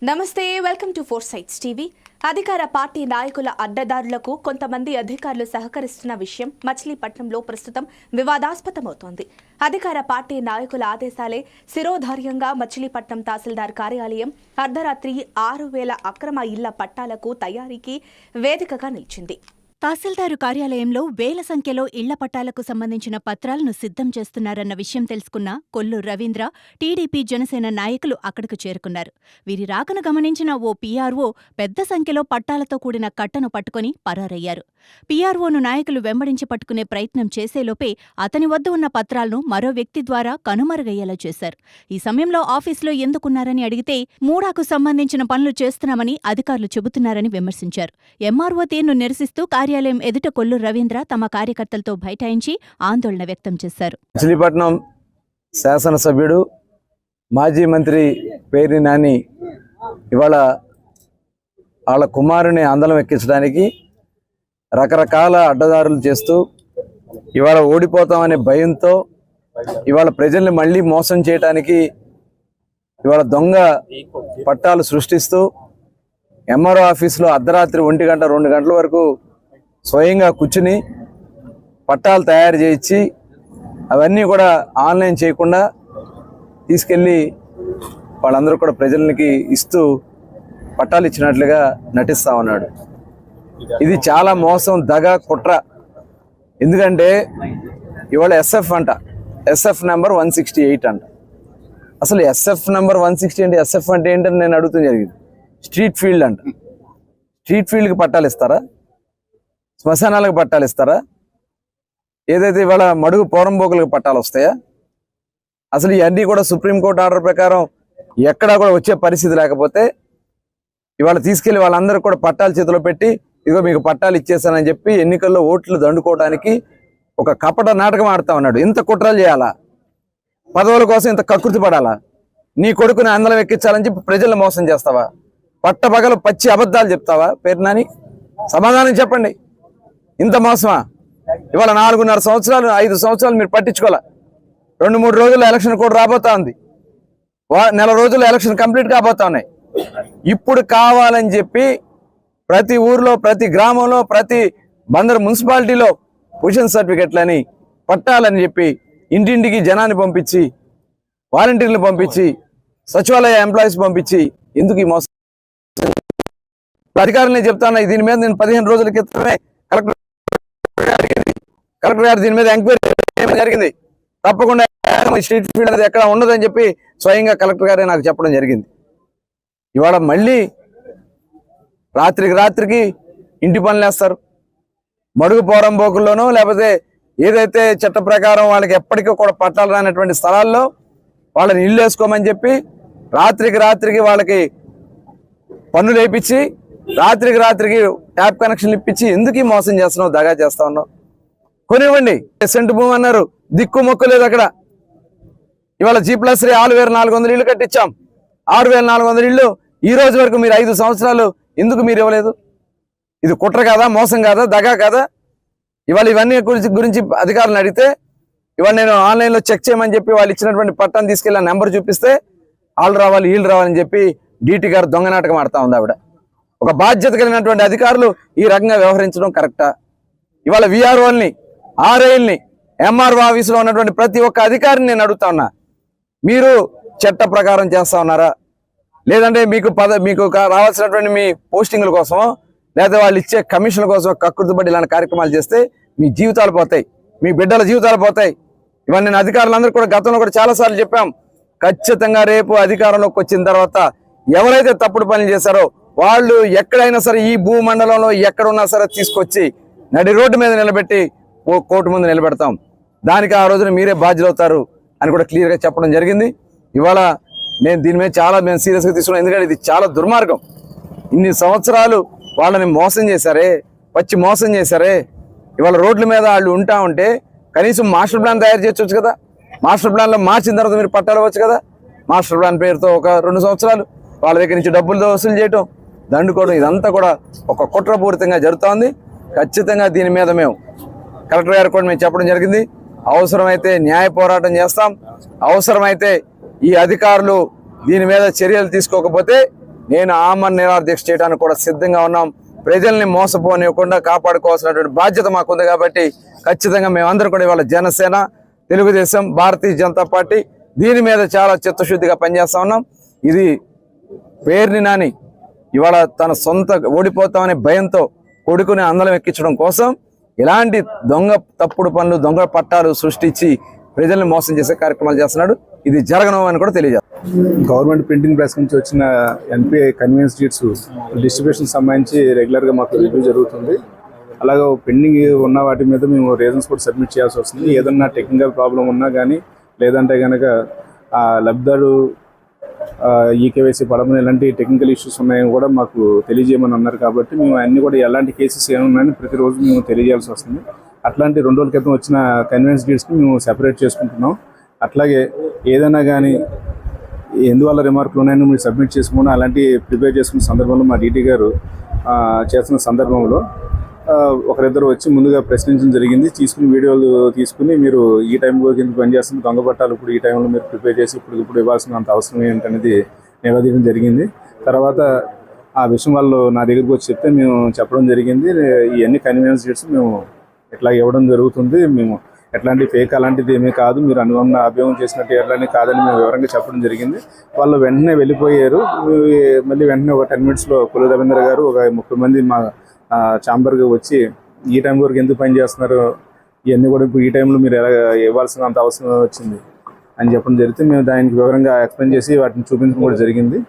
నమస్తే, welcome to four sights TV. అధికార party నాయకుల అడ్డదారులకు కొంతమంది అధికారులు సహకరిస్తున్న విషయం మచిలీపట్నంలో ప్రస్తుతం వివాదాస్పదమవుతోంది. అధికార పార్టీ నాయకుల ఆదేశాలే శిరోధార్యంగా మచిలీపట్నం తహసీల్దార్ కార్యాలయం అర్ధరాత్రి 6,000 అక్రమ ఇళ్ల పట్టాలకు తయారీకి వేదికగా నిలిచింది. తహసీల్దారు కార్యాలయంలో వేల సంఖ్యలో ఇళ్ల పట్టాలకు సంబంధించిన పత్రాలను సిద్ధం చేస్తున్నారన్న విషయం తెలుసుకున్న కొల్లు రవీంద్ర, టీడీపీ, జనసేన నాయకులు అక్కడకు చేరుకున్నారు. వీరి రాకను గమనించిన ఓ పీఆర్ఓ పెద్ద సంఖ్యలో పట్టాలతో కూడిన కట్టను పట్టుకుని పరారయ్యారు. పీఆర్ఓను నాయకులు వెంబడించి పట్టుకునే ప్రయత్నం చేసేలోపే అతని వద్ద ఉన్న పత్రాలను మరో వ్యక్తి ద్వారా కనుమరుగయ్యేలా చేశారు. ఈ సమయంలో ఆఫీసులో ఎందుకున్నారని అడిగితే మూడాకు సంబంధించిన పనులు చేస్తున్నామని అధికారులు చెబుతున్నారని విమర్శించారు. ఎంఆర్ఓ తీరును నిరసిస్తూ కార్యాలయం ఎదుట కొల్లు రవీంద్ర తమ కార్యకర్తలతో బైఠాయించి ఆందోళన వ్యక్తం చేశారు. మచిలీపట్నం శాసనసభ్యుడు మాజీ మంత్రి పేర్ని నాని ఇవాళ వాళ్ళ కుమారుని ఆందోళన ఎక్కించడానికి రకరకాల అడ్డదారులు చేస్తూ ఇవాళ ఓడిపోతామనే భయంతో ఇవాళ ప్రజల్ని మళ్ళీ మోసం చేయడానికి ఇవాళ దొంగ పట్టాలు సృష్టిస్తూ ఎంఆర్ఓ ఆఫీసులో అర్ధరాత్రి 1 గంట 2 గంటల వరకు స్వయంగా కూర్చుని పట్టాలు తయారు చేయించి అవన్నీ కూడా ఆన్లైన్ చేయకుండా తీసుకెళ్ళి వాళ్ళందరూ కూడా ప్రజలకి ఇస్తూ పట్టాలు ఇచ్చినట్లుగా నటిస్తూ ఉన్నాడు. ఇది చాలా మోసం, దగ, కుట్ర. ఎందుకంటే ఇవాళ ఎస్ఎఫ్ అంట, ఎస్ఎఫ్ నెంబర్ 168 అంట. అసలు ఎస్ఎఫ్ నెంబర్ 160 అంటే ఎస్ఎఫ్ అంటే ఏంటని నేను అడుగుతుంది జరిగింది. స్ట్రీట్ ఫీల్డ్ అంట. స్ట్రీట్ ఫీల్డ్కి పట్టాలు ఇస్తారా? శ్మశానాలకు పట్టాలు ఇస్తారా? ఏదైతే ఇవాళ మడుగు పోరంబోకులకు పట్టాలు వస్తాయా? అసలు ఇవన్నీ కూడా సుప్రీంకోర్టు ఆర్డర్ ప్రకారం ఎక్కడా కూడా వచ్చే పరిస్థితి లేకపోతే ఇవాళ తీసుకెళ్లి వాళ్ళందరూ కూడా పట్టాలు చేతిలో పెట్టి ఇదిగో మీకు పట్టాలు ఇచ్చేసానని చెప్పి ఎన్నికల్లో ఓట్లు దండుకోవడానికి ఒక కపట నాటకం ఆడుతా ఉన్నాడు. ఇంత కుట్రలు చేయాలా? పదవుల కోసం ఇంత కకృతి పడాలా? నీ కొడుకుని ఆందోళన ఎక్కించాలని చెప్పి ప్రజలను మోసం చేస్తావా? పట్టపగలు పచ్చి అబద్ధాలు చెప్తావా? పేరు నాని, సమాధానం చెప్పండి. ఇంత మోసమా? ఇవాళ 4.5 సంవత్సరాలు 5 సంవత్సరాలు మీరు పట్టించుకోవాలా. 2-3 రోజుల్లో ఎలక్షన్ కూడా రాబోతా ఉంది. నెల రోజుల్లో ఎలక్షన్ కంప్లీట్ కాబోతా ఉన్నాయి. ఇప్పుడు కావాలని చెప్పి ప్రతి ఊర్లో, ప్రతి గ్రామంలో, ప్రతి బందరు మున్సిపాలిటీలో పొజిషన్ సర్టిఫికెట్లని, పట్టాలని చెప్పి ఇంటింటికి జనాన్ని పంపించి, వాలంటీర్లు పంపించి, సచివాలయ ఎంప్లాయీస్ పంపించి ఎందుకు ఈ మోసం? అధికారులు చెప్తాను, దీని మీద నేను 15 రోజుల క్రితమే కలెక్టర్ గారు దీని మీద ఎంక్వైరీ జరిగింది. తప్పకుండా స్ట్రీట్ ఫీల్డ్ అనేది ఎక్కడ ఉండదని చెప్పి స్వయంగా కలెక్టర్ గారే నాకు చెప్పడం జరిగింది. ఇవాళ మళ్ళీ రాత్రికి ఇంటి పనులు వేస్తారు. మడుగు పోరంబోకుల్లోనూ లేకపోతే ఏదైతే చట్ట ప్రకారం వాళ్ళకి ఎప్పటికీ కూడా పట్టాలు రానటువంటి స్థలాల్లో వాళ్ళని ఇల్లు వేసుకోమని చెప్పి రాత్రికి వాళ్ళకి పన్నులు వేయించి రాత్రికి ట్యాప్ కనెక్షన్లు ఇప్పించి ఎందుకు మోసం చేస్తున్నావు, దగా చేస్తా ఉన్నావు? కొనివ్వండి. సెంటు భూమి అన్నారు, దిక్కు మొక్కు లేదు అక్కడ. ఇవాళ G+3 6,400 ఇళ్ళు కట్టించాం. 6,400 ఇళ్ళు ఈ రోజు వరకు మీరు 5 సంవత్సరాలు ఎందుకు మీరు ఇవ్వలేదు? ఇది కుట్ర కాదా, మోసం కాదా, దగా కాదా? ఇవాళ ఇవన్నీ గురించి అధికారులను అడిగితే ఇవాళ నేను ఆన్లైన్లో చెక్ చేయమని చెప్పి వాళ్ళు ఇచ్చినటువంటి పట్టాన్ని తీసుకెళ్ళి నెంబర్ చూపిస్తే వాళ్ళు రావాలి వీళ్ళు రావాలని చెప్పి డీటీ గారు దొంగ నాటకం ఆడుతూ ఉంది. ఆవిడ ఒక బాధ్యత కలిగినటువంటి అధికారులు ఈ రకంగా వ్యవహరించడం కరెక్టా? ఇవాళ విఆర్ఓల్ని, ఆర్ఐల్ని, ఎంఆర్ఓ ఆఫీసులో ఉన్నటువంటి ప్రతి ఒక్క అధికారిని నేను అడుగుతా ఉన్నా, మీరు చట్ట ప్రకారం చేస్తా ఉన్నారా? లేదంటే మీకు రావాల్సినటువంటి మీ పోస్టింగ్ల కోసమో లేదా వాళ్ళు ఇచ్చే కమిషన్ల కోసం కక్కుర్తిపడి ఇలాంటి కార్యక్రమాలు చేస్తే మీ జీవితాలు పోతాయి, మీ బిడ్డల జీవితాలు పోతాయి. ఇవన్నీ నేను అధికారులందరూ కూడా గతంలో కూడా చాలాసార్లు చెప్పాం. ఖచ్చితంగా రేపు అధికారంలోకి వచ్చిన తర్వాత ఎవరైతే తప్పుడు పనులు చేశారో వాళ్ళు ఎక్కడైనా సరే ఈ భూమండలంలో ఎక్కడున్నా సరే తీసుకొచ్చి నడి రోడ్డు మీద నిలబెట్టి కోర్టు ముందు నిలబెడతాం. దానికి ఆ రోజున మీరే బాధ్యులవుతారు అని కూడా క్లియర్గా చెప్పడం జరిగింది. ఇవాళ నేను దీని మీద చాలా సీరియస్గా తీసుకున్నాను. ఎందుకంటే ఇది చాలా దుర్మార్గం. ఇన్ని సంవత్సరాలు వాళ్ళని మోసం చేశారే, పచ్చి మోసం చేశారే. ఇవాళ రోడ్ల మీద వాళ్ళు ఉంటా ఉంటే కనీసం మాస్టర్ ప్లాన్ తయారు చేయొచ్చు కదా. మాస్టర్ ప్లాన్లో మార్చిన తర్వాత మీరు పట్టాలవచ్చు కదా. మాస్టర్ ప్లాన్ పేరుతో ఒక 2 సంవత్సరాలు వాళ్ళ దగ్గర నుంచి డబ్బులు వసూలు చేయటం, దండుకోవడం, ఇదంతా కూడా ఒక కుట్రపూరితంగా జరుగుతోంది. ఖచ్చితంగా దీని మీద మేము కలెక్టర్ గారు కూడా మేము చెప్పడం జరిగింది. అవసరమైతే న్యాయ పోరాటం చేస్తాం. అవసరమైతే ఈ అధికారులు దీని మీద చర్యలు తీసుకోకపోతే నేను ఆమరణ నిరాదీక్ష చేయడానికి కూడా సిద్ధంగా ఉన్నాం. ప్రజల్ని మోసపోనివ్వకుండా కాపాడుకోవాల్సినటువంటి బాధ్యత మాకుంది. కాబట్టి ఖచ్చితంగా మేమందరం కూడా ఇవాళ జనసేన, తెలుగుదేశం, భారతీయ జనతా పార్టీ దీని మీద చాలా చిత్తశుద్ధిగా పనిచేస్తా ఉన్నాం. ఇది పేరుని నాని ఇవాళ తన సొంత ఓడిపోతామనే భయంతో కొడుకుని అందలం ఎక్కించడం కోసం ఇలాంటి దొంగ తప్పుడు పనులు, దొంగ పట్టాలు సృష్టించి ప్రజల్ని మోసం చేసే కార్యక్రమాలు చేస్తున్నాడు. ఇది జరగను అని కూడా తెలియజేస్తాం. గవర్నమెంట్ ప్రింటింగ్ ప్రెస్ నుంచి వచ్చిన ఎన్పిఐ కన్వీనియన్స్ షీట్స్ డిస్ట్రిబ్యూషన్ సంబంధించి రెగ్యులర్గా మాకు రివ్యూ జరుగుతుంది. అలాగే పెండింగ్ ఉన్న వాటి మీద మేము రీజన్స్ కూడా సబ్మిట్ చేయాల్సి వస్తుంది. ఏదన్నా టెక్నికల్ ప్రాబ్లం ఉన్నా కానీ, లేదంటే కనుక లబ్ధాడు ఈకేవైసీ పడమని ఇలాంటి టెక్నికల్ ఇష్యూస్ ఉన్నాయని కూడా మాకు తెలియజేయమని అన్నారు. కాబట్టి మేము అన్ని కూడా ఎలాంటి కేసెస్ ఏమున్నాయని ప్రతిరోజు మేము తెలియజేయాల్సి వస్తుంది. అట్లాంటి 2 రోజుల క్రితం వచ్చిన కన్వీనియన్స్ డీడ్స్ని మేము సెపరేట్ చేసుకుంటున్నాం. అట్లాగే ఏదైనా కానీ ఎందువల్ల రిమార్కులు ఉన్నాయని మీరు సబ్మిట్ చేసుకుని అలాంటి ప్రిపేర్ చేసుకున్న సందర్భంలో మా డీటీ గారు చేస్తున్న సందర్భంలో ఒకరిద్దరు వచ్చి ముందుగా ప్రశ్నించడం జరిగింది. తీసుకుని వీడియోలు తీసుకుని మీరు ఈ టైంలో కింద పనిచేస్తున్న దొంగ పట్టాలు ఇప్పుడు ఈ టైంలో మీరు ప్రిపేర్ చేసి ఇప్పుడు ఇవ్వాల్సినంత అవసరం ఏంటనేది నివేదించడం జరిగింది. తర్వాత ఆ విషయం వాళ్ళు నా దగ్గరకు వచ్చి చెప్తే మేము చెప్పడం జరిగింది. ఇవన్నీ కన్వీనియన్స్ డేట్స్ మేము ఇట్లా ఇవ్వడం జరుగుతుంది. మేము ఎట్లాంటి ఫేక్ అలాంటిది ఏమీ కాదు, మీరు అనుకున్న అభ్యోగం చేసినట్టు ఎట్లాంటి కాదని మేము వివరంగా చెప్పడం జరిగింది. వాళ్ళు వెంటనే వెళ్ళిపోయారు. మళ్ళీ వెంటనే ఒక 10 minutesలో కొల్లు రవీంద్ర గారు ఒక 30 మంది మా ఛాంబర్కి వచ్చి ఈ టైం వరకు ఎందుకు పని చేస్తున్నారు, ఇవన్నీ కూడా ఇప్పుడు ఈ టైంలో మీరు ఎలా ఇవ్వాల్సినంత అవసరం వచ్చింది అని చెప్పడం జరిగితే మేము దానికి వివరంగా ఎక్స్ప్లెయిన్ చేసి వాటిని చూపించడం కూడా జరిగింది.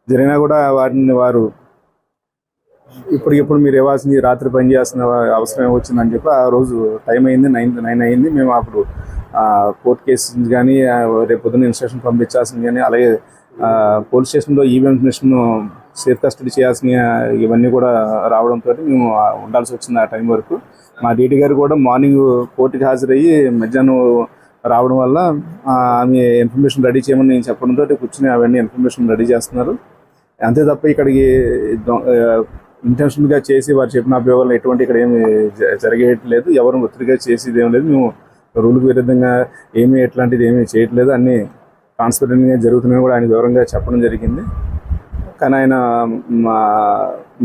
జరిగినా కూడా వాటిని వారు ఇప్పటికిప్పుడు మీరు ఇవ్వాల్సింది రాత్రి పని చేయాల్సిన అవసరం వచ్చిందని చెప్పి ఆ రోజు టైం అయింది 9 అయింది. మేము అప్పుడు కోర్టు కేసు కానీ రేపు పొద్దున్న ఇన్స్ట్రక్షన్ పంపించాల్సింది కానీ అలాగే పోలీస్ స్టేషన్లో ఈవెంట్ మిషన్ సేఫ్ కస్టడీ చేయాల్సిన ఇవన్నీ కూడా రావడంతో మేము ఉండాల్సి వచ్చింది ఆ టైం వరకు. మా డీటీ గారు కూడా మార్నింగ్ కోర్టుకి హాజరయ్యి మధ్యాహ్నం రావడం వల్ల ఆమె ఇన్ఫర్మేషన్ రెడీ చేయమని నేను చెప్పడంతో కూర్చుని అవన్నీ ఇన్ఫర్మేషన్ రెడీ చేస్తున్నారు. అంతే తప్ప ఇక్కడికి ఇంటెన్షన్గా చేసి వారు చెప్పిన అభ్యోగాలు ఎటువంటి ఇక్కడ ఏమి జరిగేయట్లేదు. ఎవరు ఒత్తిడిగా చేసేది ఏం లేదు. మేము రూల్కి విరుద్ధంగా ఏమీ ఎట్లాంటిది ఏమీ చేయట్లేదు. అన్నీ ట్రాన్స్పరెంట్గా జరుగుతున్నాయని కూడా ఆయన వివరంగా చెప్పడం జరిగింది. కానీ ఆయన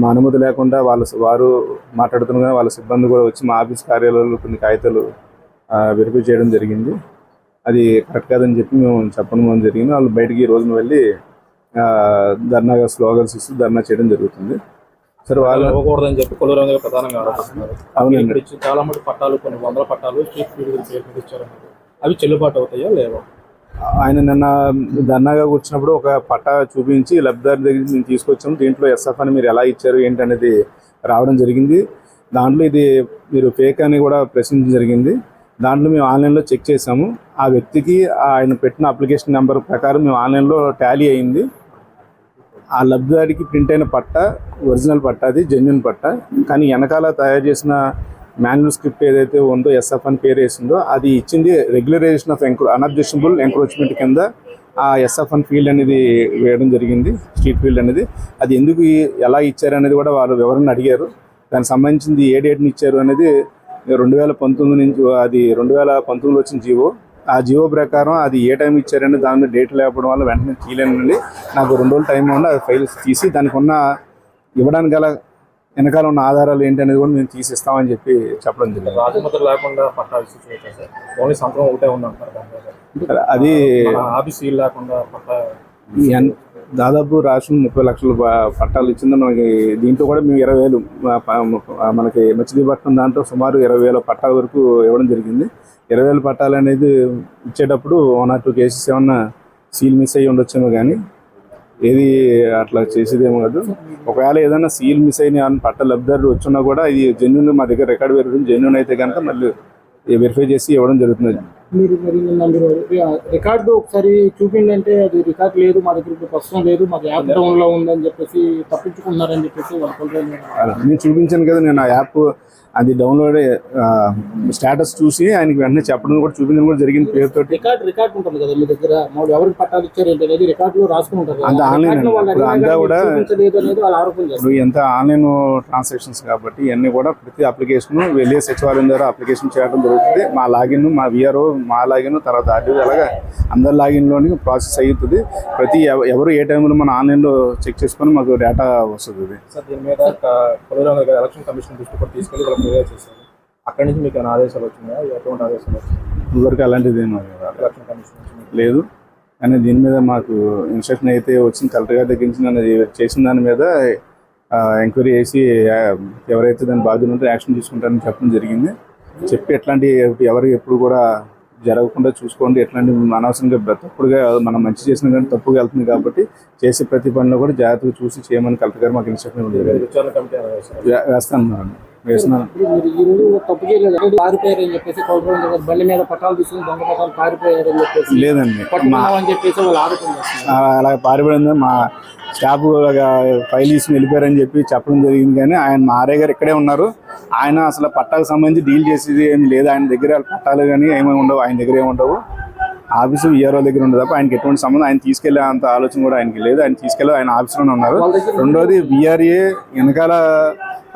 మా అనుమతి లేకుండా వారు మాట్లాడుతున్నా వాళ్ళ సిబ్బంది కూడా వచ్చి మా ఆఫీస్ కార్యాలయంలో కొన్ని కాగితాలు వెరిఫై చేయడం జరిగింది. అది కరెక్ట్ కాదని చెప్పి మేము చెప్పడం జరిగింది. వాళ్ళు బయటికి ఈ రోజున వెళ్ళి ధర్నాగా స్లోగన్స్ ఇస్తూ ధర్నా చేయడం జరుగుతుంది. సరే వాళ్ళు ఇవ్వకూడదని చెప్పి కొల్లు రవీంద్ర ప్రధానంగా ఆరోపిస్తున్నారు. అవునండి, చాలా మంది పట్టాలు కొన్ని 100 పట్టాలు స్ట్రీట్ ఫీల్డ్ పేరు ఇచ్చారు. అవి చెల్లుబాటు అవుతాయా లేవా? ఆయన నిన్న ధర్నాగా కూర్చున్నప్పుడు ఒక పట్టా చూపించి లబ్ధిదారు దగ్గర మేము తీసుకొచ్చాము, దీంట్లో ఎస్ఎఫ్ అని మీరు ఎలా ఇచ్చారు ఏంటి అనేది రావడం జరిగింది. దాంట్లో ఇది మీరు ఫేక్ అని కూడా ప్రశ్నించడం జరిగింది. దాంట్లో మేము ఆన్లైన్లో చెక్ చేసాము. ఆ వ్యక్తికి ఆయన పెట్టిన అప్లికేషన్ నెంబర్ ప్రకారం మేము ఆన్లైన్లో టాలీ అయింది. ఆ లబ్ధిదారికి ప్రింట్ అయిన పట్ట ఒరిజినల్ పట్ట, అది జెన్యున్ పట్ట. కానీ వెనకాల తయారు చేసిన మాన్యువల్ స్క్రిప్ట్ ఏదైతే ఉందో ఎస్ఎఫ్ అని పేరు వేసిందో అది ఇచ్చింది రెగ్యులరైజేషన్ ఆఫ్ అన్అబ్జెక్షనబుల్ ఎంక్రోచ్మెంట్ కింద ఆ ఎస్ఎఫ్ అని ఫీల్డ్ అనేది వేయడం జరిగింది, స్ట్రీట్ ఫీల్డ్ అనేది. అది ఎందుకు ఎలా ఇచ్చారు అనేది కూడా వాళ్ళు వివరణ అడిగారు. దానికి సంబంధించింది ఏ డేట్ని ఇచ్చారు అనేది 2019 నుంచి, అది 2019లో వచ్చిన జీవో. ఆ జీవో ప్రకారం అది ఏ టైం ఇచ్చారని దాని మీద డేట్ లేకపోవడం వల్ల వెంటనే తీయలేనండి. నాకు 2 రోజులు టైం ఉండి ఆ ఫైల్స్ తీసి దానికి ఉన్న ఇవ్వడానికి గల వెనకాల ఉన్న ఆధారాలు ఏంటి అనేది కూడా మేము తీసిస్తామని చెప్పి చెప్పడం జరిగింది. రాజముద్ర లేకుండా పట్టా ఇచ్చి ఓన్లీ సంతకం ఒకటే ఉందంటారు. అది ఆఫీస్ సీల్ లేకుండా పట్టా దాదాపు రాష్ట్రం 30 లక్షల పట్టాలు ఇచ్చింది మనకి. దీంట్లో కూడా మేము 20,000 మనకి మచిలీపట్నం దాంట్లో సుమారు 20,000 పట్టాల వరకు ఇవ్వడం జరిగింది. 20,000 పట్టాలు అనేది ఇచ్చేటప్పుడు 1 or 2 కేసెస్ ఏమన్నా సీల్ మిస్ అయ్యి ఉండొచ్చేమో, కానీ ఏది అట్లా చేసేదేమో కాదు. ఒకవేళ ఏదైనా సీల్ మిస్ అయిన పట్ట లబ్ధిదారులు వచ్చినా కూడా ఇది జెన్యున్, మా దగ్గర రికార్డు వెరిఫికేషన్ జెన్యున్ అయితే కనుక మళ్ళీ వెరిఫై చేసి ఇవ్వడం జరుగుతుంది. మీరు రికార్డు ఒకసారి చూపిండి అంటే అది రికార్డు లేదు, మా దగ్గర ప్రస్తుతం లేదు, మాకు యాప్ డౌన్లో ఉందని చెప్పేసి తప్పించుకున్నారని చెప్పేసి నేను చూపించాను కదా. నేను ఆ యాప్ అది డౌన్లోడ్ స్టేటస్ చూసి ఆయనకి వెంటనే చెప్పడం కూడా చూపించడం కూడా జరిగింది పేరుతో. రికార్డు ఉంటుంది కదా మీ దగ్గర, ఎవరికి పట్టాలు ఇచ్చారు ఏంటి అనేది రికార్డులో రాసుకుని ఉంటారు. అంత ఆన్లైన్ అంతా కూడా ఇప్పుడు ఎంత ఆన్లైన్ ట్రాన్సాక్షన్స్ కాబట్టి ఇవన్నీ కూడా ప్రతి అప్లికేషన్ వెళ్ళే సచివాలయం ద్వారా అప్లికేషన్ చేయడం జరుగుతుంది. జరుగుతుంది. మా లాగిన్, మా విఆర్ఓ, మా లాగిన్, తర్వాత ఆర్డీఓ, అలాగా అందరి లాగిన్లోని ప్రాసెస్ అవుతుంది. ఎవరు ఏ టైంలో మన ఆన్లైన్లో చెక్ చేసుకొని మాకు డేటా వస్తుంది. సార్ దీని మీద కొల్లు రవీంద్ర గారు ఎలక్షన్ కమిషన్ దృష్టి కూడా తీసుకెళ్ళి వాళ్ళు ఫిర్యాదు చేశారు. అక్కడి నుంచి మీకు ఏమైనా ఆదేశాలు వచ్చినాయా? ఎటువంటి ఆదేశాలు వచ్చినాయి? ఇదివరకు అలాంటిది ఎలక్షన్ కమిషన్ నుంచి లేదు. కానీ దీని మీద మాకు ఇన్స్ట్రక్షన్ అయితే వచ్చింది, కలెక్టర్ గారి దగ్గర నుంచి చేసిన దాని మీద ఎంక్వైరీ చేసి ఎవరైతే దాని బాధ్యత ఉంటే యాక్షన్ తీసుకుంటారని చెప్పడం జరిగింది. చెప్పి ఎట్లాంటి ఎవరు ఎప్పుడు కూడా జరగకుండా చూసుకోండి, ఎట్లాంటి అనవసరంగా తప్పుడుగా మనం మంచి చేసిన కానీ తప్పుగా వెళ్తుంది కాబట్టి చేసే ప్రతి పనిలో కూడా జాగ్రత్తగా చూసి చేయమని కలెక్టర్ గారు మాకు ఇన్స్ట్రక్షన్ విచారణ కమిటీ వేస్తాను మేడం. వేస్తున్నాను. మీరు ఈ రోజు తప్పు చేయలేదు, పారిపోయారని చెప్పేసి కొల్లు రవీంద్ర గారు బండి మీద పట్టాలు తీసుకుని దొంగ పట్టాలు పారిపోయారని చెప్పేసి లేదండి, పట్టుకున్నామని చెప్పేసి వాళ్ళు ఆరోపణ చేస్తున్నారు. అలా పారిపోయింది. మా స్టాఫ్ ఫైల్ తీసుకుని వెళ్ళిపోయారని చెప్పి చెప్పడం జరిగింది. కానీ ఆయన మా ఆర్ఐ గారు ఇక్కడే ఉన్నారు. ఆయన అసలు పట్టాలకు సంబంధించి డీల్ చేసేది ఏమి లేదు. ఆయన దగ్గర పట్టాలు కానీ ఏమీ ఉండవు, ఆయన దగ్గర ఏమి ఉండవు. ఆఫీసు విఆర్ఓ దగ్గర ఉండదు తప్ప ఆయనకి ఎటువంటి సంబంధం, ఆయన తీసుకెళ్లే అంత ఆలోచన కూడా ఆయనకి లేదు. ఆయన తీసుకెళ్ళి ఆయన ఆఫీస్లోనే ఉన్నారు. రెండోది విఆర్ఏ వెనకాల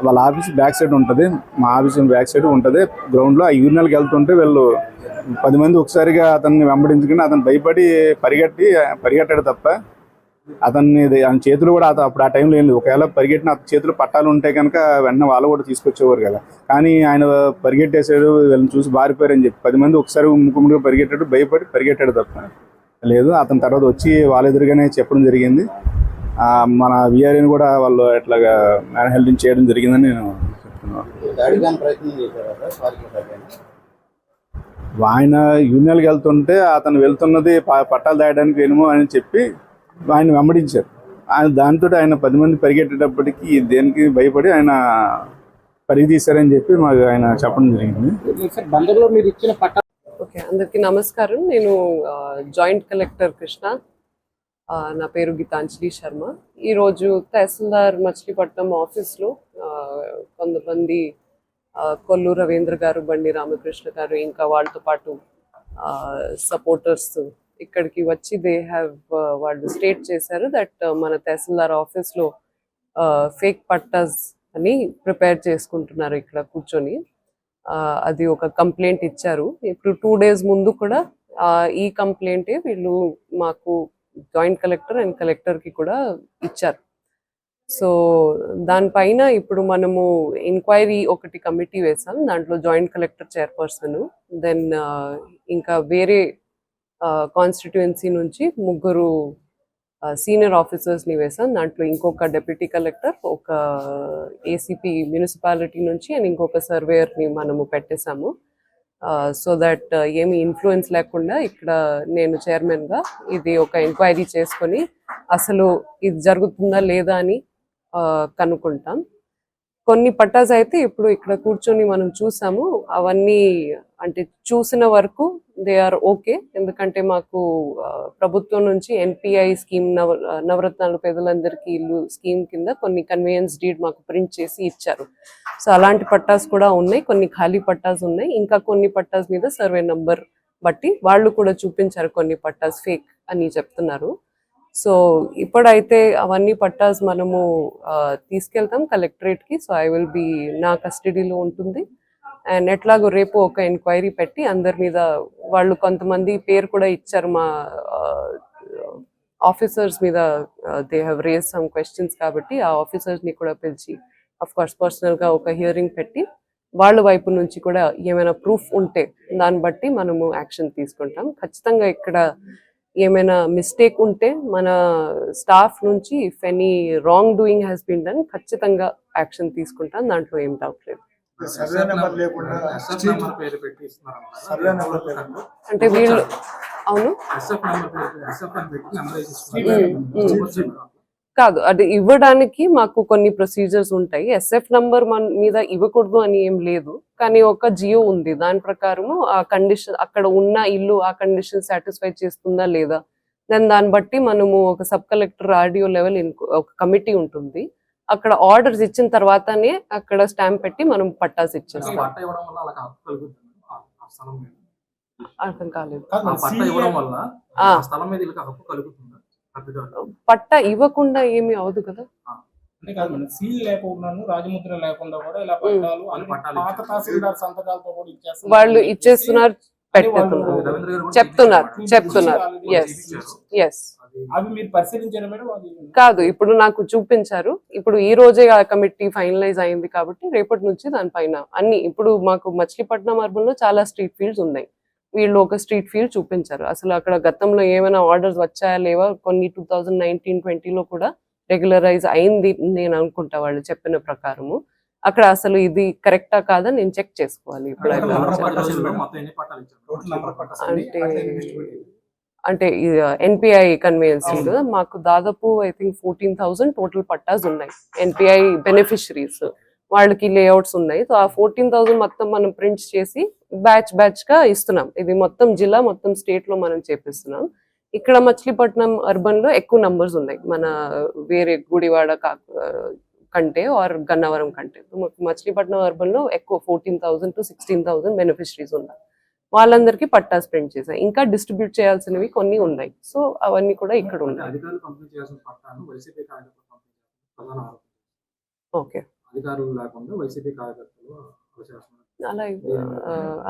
వాళ్ళ ఆఫీస్ బ్యాక్ సైడ్ ఉంటుంది, మా ఆఫీస్ బ్యాక్ సైడ్ ఉంటుంది గ్రౌండ్లో. ఆ యూరినల్కి వెళ్తుంటే వీళ్ళు 10 మంది ఒకసారిగా అతన్ని వెంబడించుకుని అతను భయపడి పరిగెట్టాడు తప్ప ఆయన చేతులు కూడా అప్పుడు ఆ టైంలో ఏం లేదు. ఒకవేళ పరిగెట్టిన చేతులు పట్టాలు ఉంటే కనుక వెంటనే వాళ్ళు కూడా తీసుకొచ్చేవారు కదా. కానీ ఆయన పరిగెట్టేసాడు, వీళ్ళని చూసి బారిపోయారని చెప్పి 10 మంది ఒకసారి ముక్కుముడిగా పరిగెట్టాడు, భయపడి పరిగెట్టాడు తప్ప లేదు. అతని తర్వాత వచ్చి వాళ్ళ ఎదురుగానే చెప్పడం జరిగింది. మన విఆర్ఏని కూడా వాళ్ళు ఎట్లాగా మ్యాన్ హెల్డింగ్ చేయడం జరిగిందని నేను చెప్తున్నాను. ఆయన యూనియన్కి వెళ్తుంటే అతను వెళ్తున్నది పట్టాలు దాయడానికి ఏమో అని చెప్పి ఆయన వెంబడించారు. ఆయన దాంతో ఆయన 10 మంది పరిగెట్టేటప్పటికి దేనికి భయపడి ఆయన పరిగి తీశారని చెప్పి మాకు ఆయన చెప్పడం జరిగింది. బందర్లో మీరు ఇచ్చిన పట్టాలు. ఓకే, అందరికీ నమస్కారం. నేను జాయింట్ కలెక్టర్ కృష్ణ. నా పేరు గీతాంజలి శర్మ. ఈరోజు తహసీల్దార్ మచిలీపట్నం ఆఫీస్లో కొంతమంది కొల్లు రవీంద్ర గారు, బండి రామకృష్ణ గారు, ఇంకా వాళ్ళతో పాటు సపోర్టర్స్ ఇక్కడికి వచ్చి వాళ్ళు స్టేట్ చేశారు దట్ మన తహసీల్దార్ ఆఫీస్లో ఫేక్ పట్టాస్ అని ప్రిపేర్ చేసుకుంటున్నారు ఇక్కడ కూర్చొని. అది ఒక కంప్లైంట్ ఇచ్చారు. ఇప్పుడు 2 days ముందు కూడా ఈ కంప్లైంటే వీళ్ళు మాకు జాయింట్ కలెక్టర్ అండ్ కలెక్టర్కి కూడా ఇచ్చారు. సో దానిపైన ఇప్పుడు మనము ఎంక్వైరీ ఒకటి కమిటీ వేసాం. దాంట్లో జాయింట్ కలెక్టర్ చైర్పర్సన్, దెన్ ఇంకా వేరే కాన్స్టిట్యుయెన్సీ నుంచి 3 సీనియర్ ఆఫీసర్స్ని వేసాం. దాంట్లో ఇంకొక డెప్యూటీ కలెక్టర్, ఒక ఏసీపీ మున్సిపాలిటీ నుంచి అండ్ ఇంకొక సర్వేయర్ని మనము పెట్టేశాము. సో దట్ ఏమి ఇన్ఫ్లుయెన్స్ లేకుండా ఇక్కడ నేను చైర్మన్గా ఇది ఒక ఎంక్వైరీ చేసుకొని అసలు ఇది జరుగుతుందా లేదా అని కనుక్కుంటాం. కొన్ని పట్టాస్ అయితే ఇప్పుడు ఇక్కడ కూర్చొని మనం చూసాము, అవన్నీ అంటే చూసిన వరకు దే ఆర్ ఓకే. ఎందుకంటే మాకు ప్రభుత్వం నుంచి ఎన్పిఐ స్కీమ్, నవరత్నాలు పేదలందరికీ ఇల్లు స్కీమ్ కింద కొన్ని కన్వీనియన్స్ డీడ్ మాకు ప్రింట్ చేసి ఇచ్చారు. సో అలాంటి పట్టాస్ కూడా ఉన్నాయి, కొన్ని ఖాళీ పట్టాస్ ఉన్నాయి, ఇంకా కొన్ని పట్టాస్ మీద సర్వే నంబర్ బట్టి వాళ్ళు కూడా చూపించారు కొన్ని పట్టాస్ ఫేక్ అని చెప్తున్నారు. సో ఇప్పుడైతే అవన్నీ పట్టాస్ మనము తీసుకెళ్తాం కలెక్టరేట్కి. సో ఐ విల్ బి నా కస్టడీలో ఉంటుంది. అండ్ ఎట్లాగో రేపు ఒక ఎంక్వైరీ పెట్టి అందరి మీద, వాళ్ళు కొంతమంది పేరు కూడా ఇచ్చారు మా ఆఫీసర్స్ మీద, they have raise some questions కాబట్టి ఆ ఆఫీసర్స్ని కూడా పిలిచి అఫ్ కోర్స్ పర్సనల్గా ఒక హియరింగ్ పెట్టి వాళ్ళ వైపు నుంచి కూడా ఏమైనా ప్రూఫ్ ఉంటే దాన్ని బట్టి మనము యాక్షన్ తీసుకుంటాం. ఖచ్చితంగా ఇక్కడ ఏమైనా మిస్టేక్ ఉంటే మన స్టాఫ్ నుంచి if any wrongdoing has been done ఖచ్చితంగా యాక్షన్ తీసుకుంటాం, దాంట్లో ఏం డౌట్ లేదు. అంటే వీళ్ళు అవును కాదు, అది ఇవ్వడానికి మాకు కొన్ని ప్రొసీజర్స్ ఉంటాయి. ఎస్ఎఫ్ నంబర్ మన మీద ఇవ్వకూడదు అని ఏం లేదు, కానీ ఒక జియో ఉంది. దాని ప్రకారము ఆ కండిషన్, అక్కడ ఉన్న ఇల్లు ఆ కండిషన్ సాటిస్ఫై చేస్తుందా లేదా, దాన్ని బట్టి మనము ఒక సబ్ కలెక్టర్ ఆర్డీఓ లెవెల్ ఒక కమిటీ ఉంటుంది. అక్కడ ఆర్డర్స్ ఇచ్చిన తర్వాతనే అక్కడ స్టాంప్ పెట్టి మనం పట్టాస్ ఇచ్చేస్తాం. అర్థం కాలేదు. పట్టా ఇవ్వకుండా ఏమీ అవదు కదా. అంటే కాదు మేడం, సీల్ లేకుండాను రాజముద్ర లేకుండా కూడా ఇలా పట్టాలు అన్ని పాత తహసీల్దార్ సంతకాలతో కూడా ఇచ్చేస్తున్నారు. వాళ్ళు ఇచ్చేస్తున్నారు, పెట్టుతున్నారు, రవీంద్ర గారు కూడా చెప్తున్నారు. ఎస్ అవి మీరు పరిశీలించారా మేడం? అది కాదు, ఇప్పుడు నాకు చూపించారు. ఇప్పుడు ఈ రోజే ఆ కమిటీ ఫైనలైజ్ అయింది కాబట్టి రేపటి నుంచి దానిపైన అన్ని, ఇప్పుడు మాకు మచిలీపట్నం అర్బన్ లో చాలా స్ట్రీట్ ఫీల్డ్స్ ఉన్నాయి. వీళ్ళు ఒక స్ట్రీట్ ఫీల్డ్ చూపించారు. అసలు అక్కడ గతంలో ఏమైనా ఆర్డర్స్ వచ్చాయా లేవా, కొన్ని 2019-20 కూడా రెగ్యులరైజ్ అయింది నేను అనుకుంటా వాళ్ళు చెప్పిన ప్రకారము. అక్కడ అసలు ఇది కరెక్టా కాదా నేను చెక్ చేసుకోవాలి. ఇప్పుడు అంటే ఎన్పిఐ కన్వీనియన్స్ మాకు దాదాపు ఐ థింక్ 14,000 టోటల్ పట్టాస్ ఉన్నాయి. ఎన్పిఐ బెనిఫిషరీస్ వాళ్ళకి లేఅవుట్స్ ఉన్నాయి. సో ఆ 14,000 మొత్తం మనం ప్రింట్స్ చేసి బ్యాచ్ గా ఇస్తున్నాం. ఇది మొత్తం జిల్లా, మొత్తం స్టేట్ లో మనం చేపిస్తున్నాం. ఇక్కడ మచిలీపట్నం అర్బన్ లో ఎక్కువ నంబర్స్ ఉన్నాయి మన వేరే గుడివాడ కంటే ఆర్ గన్నవరం కంటే. మచిలీపట్నం అర్బన్ లో ఎక్కువ 14,000 to 16,000 బెనిఫిషరీస్ ఉన్నాయి. వాళ్ళందరికీ పట్టాస్ ప్రింట్ చేశాం. ఇంకా డిస్ట్రిబ్యూట్ చేయాల్సినవి కొన్ని ఉన్నాయి. సో అవన్నీ కూడా ఇక్కడ ఉన్నాయి. అధికారులు పంపిణీ చేయాల్సిన పట్టాను వైసీపీ కార్యకర్తలు పంపిణీ చేస్తున్నారు ప్రధాన ఆరోపణ. ఓకే, అధికారులు లేకుండా వైసీపీ కార్యకర్తలు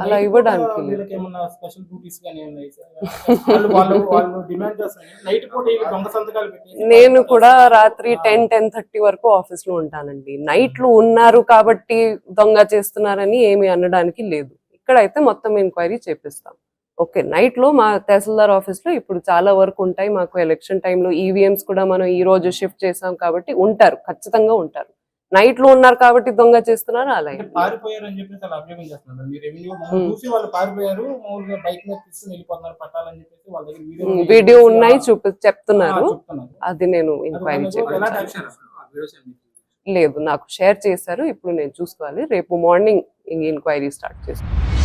అలా ఇవ్వడానికి వీళ్ళకి ఏమన్నా స్పెషల్ డ్యూటీస్ గానీ ఉన్నాయి సార్? వాళ్ళు డిమాండ్ చేస్తారు నైట్ పూట ఈ దొంగ సంతకాలు పెట్టి. నేను కూడా రాత్రి 10-10:30 వరకు ఆఫీస్ లో ఉంటానండి. నైట్లు ఉన్నారు కాబట్టి దొంగ చేస్తున్నారని ఏమి అనడానికి లేదు. ఇక్కడైతే మొత్తం ఎంక్వైరీ చేపిస్తాం. ఓకే, నైట్ లో మా తహసీల్దార్ ఆఫీస్ లో ఇప్పుడు చాలా వర్క్ ఉంటాయి. మాకు ఎలక్షన్ టైంలో ఈవీఎంస్ కూడా మనం ఈ రోజు షిఫ్ట్ చేసాం కాబట్టి ఉంటారు, ఖచ్చితంగా ఉంటారు. నైట్ లో ఉన్నారు కాబట్టి దొంగ చేస్తున్నారు. అలా పారిపోయారు అని చెప్పేసి అలా అభియోగం చేస్తున్నారు. మీరు రెవెన్యూ చూసి వాళ్ళు పారిపోయారు, మామూలుగా బైక్ మీద తీసుకుని వెళ్ళిపోతున్నారు పట్టాలని చెప్పేసి వాళ్ళ దగ్గర వీడియో ఉన్నాయి చెప్తున్నారు. అది నేను ఎంక్వైరీ చేయాలి. లేదు, నాకు షేర్ చేశారు. ఇప్పుడు నేను చూసుకోవాలి. రేపు మార్నింగ్ ఎంక్వైరీ స్టార్ట్ చేస్తాను.